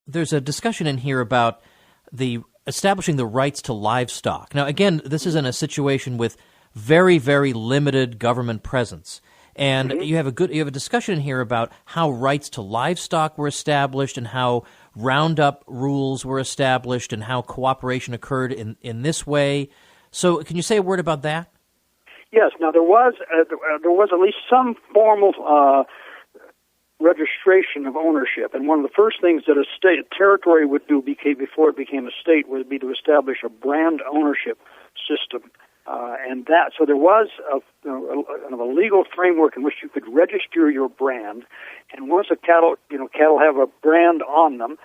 there's a discussion in here about the establishing the rights to livestock. Now, again, this is in a situation with very, very limited government presence. And you have a discussion in here about how rights to livestock were established and how roundup rules were established and how cooperation occurred in this way. So can you say a word about that? Yes. Now, there was at least some formal registration of ownership, and one of the first things that a territory would do before it became a state would be to establish a brand ownership system. So there was a legal framework in which you could register your brand, and once cattle have a brand on them,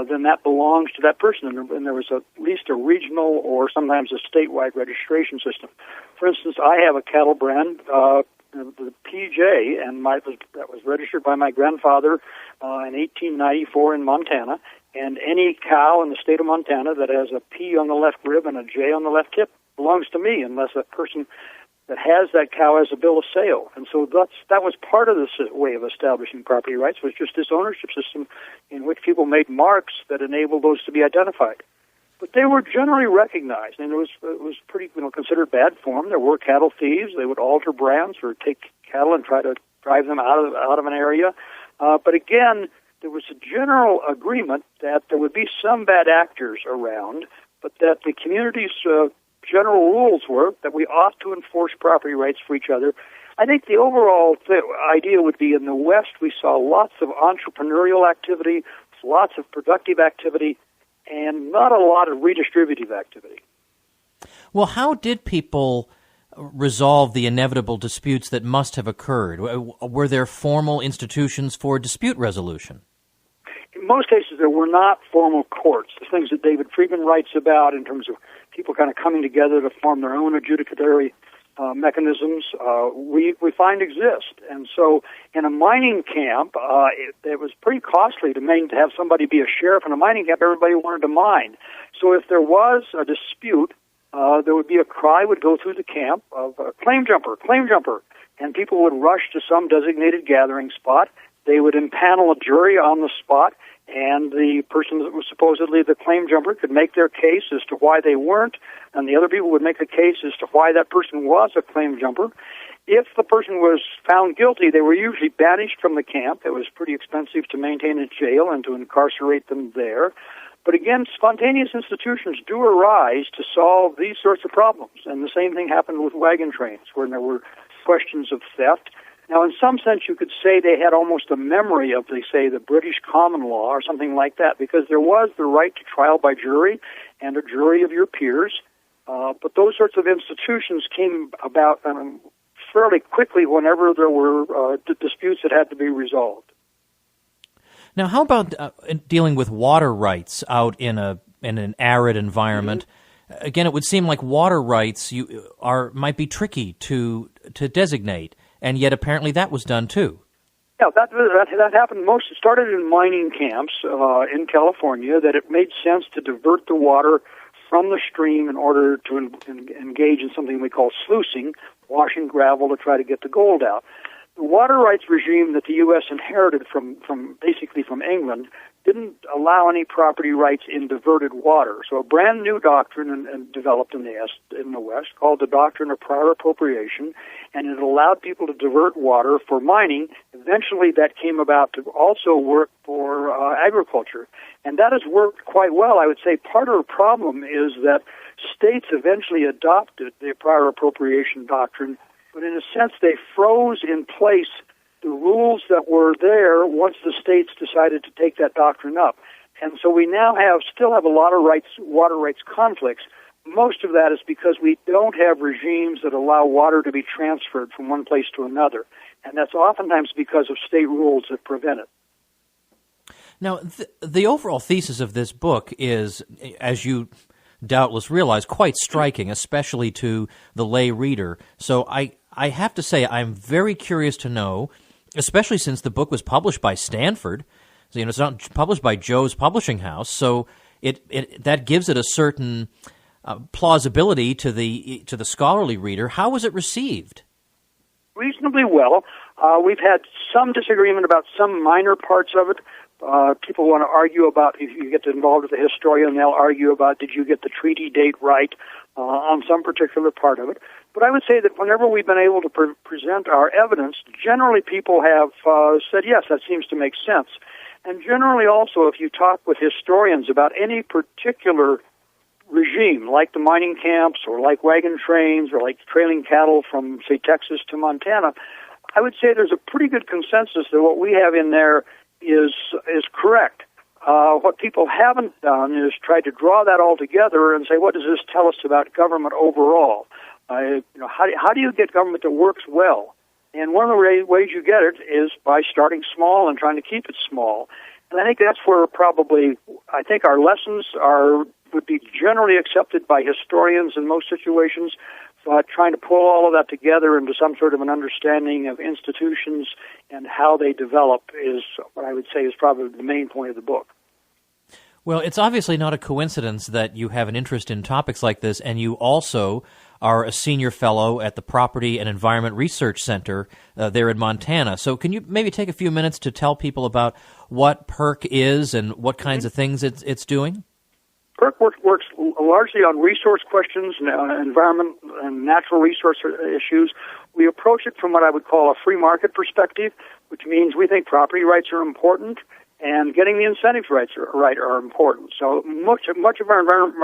then that belongs to that person, and there was at least a regional or sometimes a statewide registration system. For instance, I have a cattle brand, the PJ, and that was registered by my grandfather in 1894 in Montana, and any cow in the state of Montana that has a P on the left rib and a J on the left hip belongs to me, unless that person that has that cow has a bill of sale. And so that was part of this way of establishing property rights, was just this ownership system in which people made marks that enabled those to be identified. But they were generally recognized, and it was pretty considered bad form. There were cattle thieves; they would alter brands or take cattle and try to drive them out of an area. But again, there was a general agreement that there would be some bad actors around, but that the community's general rules were that we ought to enforce property rights for each other. I think the overall idea would be in the West we saw lots of entrepreneurial activity, lots of productive activity, and not a lot of redistributive activity. Well, how did people resolve the inevitable disputes that must have occurred? Were there formal institutions for dispute resolution? In most cases, there were not formal courts. The things that David Friedman writes about in terms of people kind of coming together to form their own adjudicatory mechanisms, we find exist. And so in a mining camp, it was pretty costly to have somebody be a sheriff in a mining camp. Everybody wanted to mine. So if there was a dispute, there would be a cry would go through the camp of claim jumper, and people would rush to some designated gathering spot. They would impanel a jury on the spot, and the person that was supposedly the claim jumper could make their case as to why they weren't, and the other people would make a case as to why that person was a claim jumper. If the person was found guilty, they were usually banished from the camp. It was pretty expensive to maintain a jail and to incarcerate them there. But again, spontaneous institutions do arise to solve these sorts of problems, and the same thing happened with wagon trains, where there were questions of theft. Now, in some sense, you could say they had almost a memory of, the British common law or something like that, because there was the right to trial by jury and a jury of your peers. But those sorts of institutions came about fairly quickly whenever there were disputes that had to be resolved. Now, how about dealing with water rights out in an arid environment? Mm-hmm. Again, it would seem like water rights might be tricky to designate. And yet, apparently, that was done too. Yeah, that happened most. It started in mining camps in California. That it made sense to divert the water from the stream in order to engage in something we call sluicing, washing gravel to try to get the gold out. The water rights regime that the U.S. inherited from England didn't allow any property rights in diverted water. So a brand new doctrine and developed in the West called the doctrine of prior appropriation, and it allowed people to divert water for mining. Eventually that came about to also work for agriculture, and that has worked quite well. I would say part of the problem is that states eventually adopted the prior appropriation doctrine, but in a sense they froze in place the rules that were there once the states decided to take that doctrine up. And so we now still have a lot of water rights conflicts. Most of that is because we don't have regimes that allow water to be transferred from one place to another. And that's oftentimes because of state rules that prevent it. Now, the overall thesis of this book is, as you doubtless realize, quite striking, especially to the lay reader. So I have to say I'm very curious to know, especially since the book was published by Stanford. So, it's not published by Joe's Publishing House, so that gives it a certain plausibility to the scholarly reader. How was it received? Reasonably well. We've had some disagreement about some minor parts of it, People want to argue about, if you get involved with a historian, they'll argue about, did you get the treaty date right on some particular part of it. But I would say that whenever we've been able to present our evidence, generally people have said, yes, that seems to make sense. And generally also, if you talk with historians about any particular regime, like the mining camps or like wagon trains or like trailing cattle from, say, Texas to Montana, I would say there's a pretty good consensus that what we have in there is correct. What people haven't done is try to draw that all together and say, what does this tell us about government overall? How do you get government that works well? And one of the ways you get it is by starting small and trying to keep it small. And I think that's where probably, I think our lessons would be generally accepted by historians in most situations, but trying to pull all of that together into some sort of an understanding of institutions and how they develop is what I would say is probably the main point of the book. Well, it's obviously not a coincidence that you have an interest in topics like this, and you also are a senior fellow at the Property and Environment Research Center there in Montana. So can you maybe take a few minutes to tell people about what PERC is and what kinds of things it's doing? PERC works largely on resource questions, environment and natural resource issues. We approach it from what I would call a free market perspective, which means we think property rights are important and getting the incentives right are important. So much of our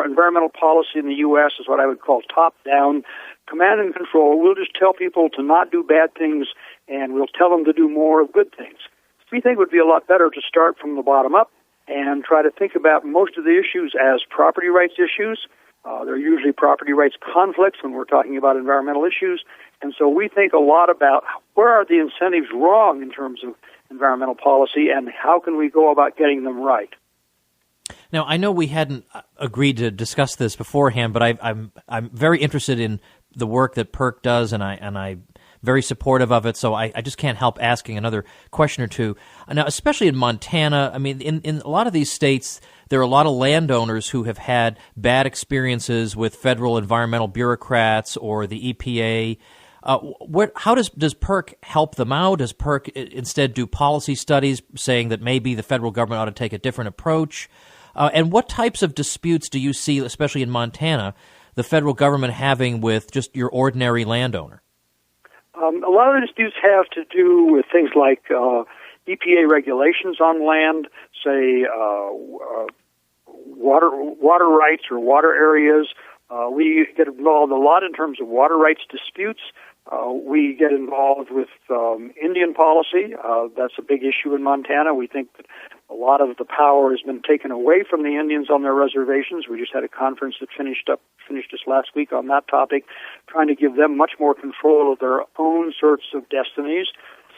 environmental policy in the U.S. is what I would call top-down command and control. We'll just tell people to not do bad things, and we'll tell them to do more of good things. We think it would be a lot better to start from the bottom up and try to think about most of the issues as property rights issues. They're usually property rights conflicts when we're talking about environmental issues. And so we think a lot about where are the incentives wrong in terms of environmental policy and how can we go about getting them right. Now, I know we hadn't agreed to discuss this beforehand, but I'm very interested in the work that PERC does, and I'm very supportive of it, so I just can't help asking another question or two. Now, especially in Montana, I mean, in a lot of these states, there are a lot of landowners who have had bad experiences with federal environmental bureaucrats or the EPA. How does PERC help them out? Does PERC instead do policy studies saying that maybe the federal government ought to take a different approach? And what types of disputes do you see, especially in Montana, the federal government having with just your ordinary landowner? A lot of the disputes have to do with things like EPA regulations on land, say water rights or water areas. We get involved a lot in terms of water rights disputes. We get involved with Indian policy. That's a big issue in Montana. We think that a lot of the power has been taken away from the Indians on their reservations. We just had a conference that finished this last week on that topic, trying to give them much more control of their own sorts of destinies.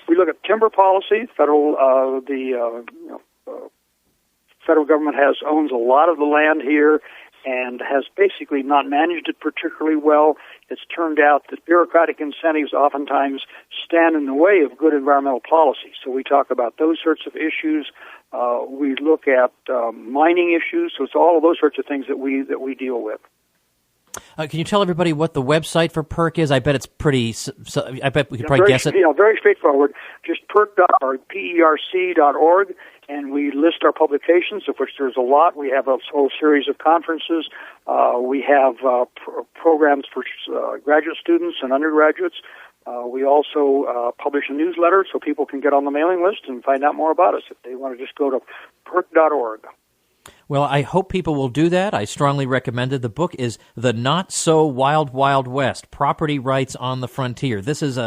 We look at timber policy. Federal government owns a lot of the land here and has basically not managed it particularly well. It's turned out that bureaucratic incentives oftentimes stand in the way of good environmental policy. So we talk about those sorts of issues. We look at mining issues. So it's all of those sorts of things that we deal with. Can you tell everybody what the website for PERC is? I bet it's pretty. I bet we could probably guess it. Very straightforward. Just PERC.org, PERC.org, and we list our publications, of which there's a lot. We have a whole series of conferences. We have programs for graduate students and undergraduates. We also publish a newsletter so people can get on the mailing list and find out more about us if they want to just go to PERC.org. Well, I hope people will do that. I strongly recommend it. The book is The Not So Wild Wild West, Property Rights on the Frontier. This is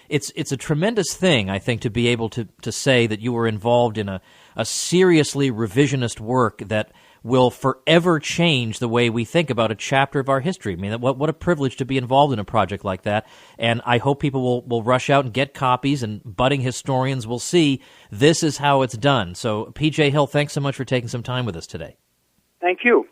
it's a tremendous thing, I think, to be able to say that you were involved in a seriously revisionist work that will forever change the way we think about a chapter of our history. I mean, what a privilege to be involved in a project like that. And I hope people will rush out and get copies, and budding historians will see this is how it's done. So, P.J. Hill, thanks so much for taking some time with us today. Thank you.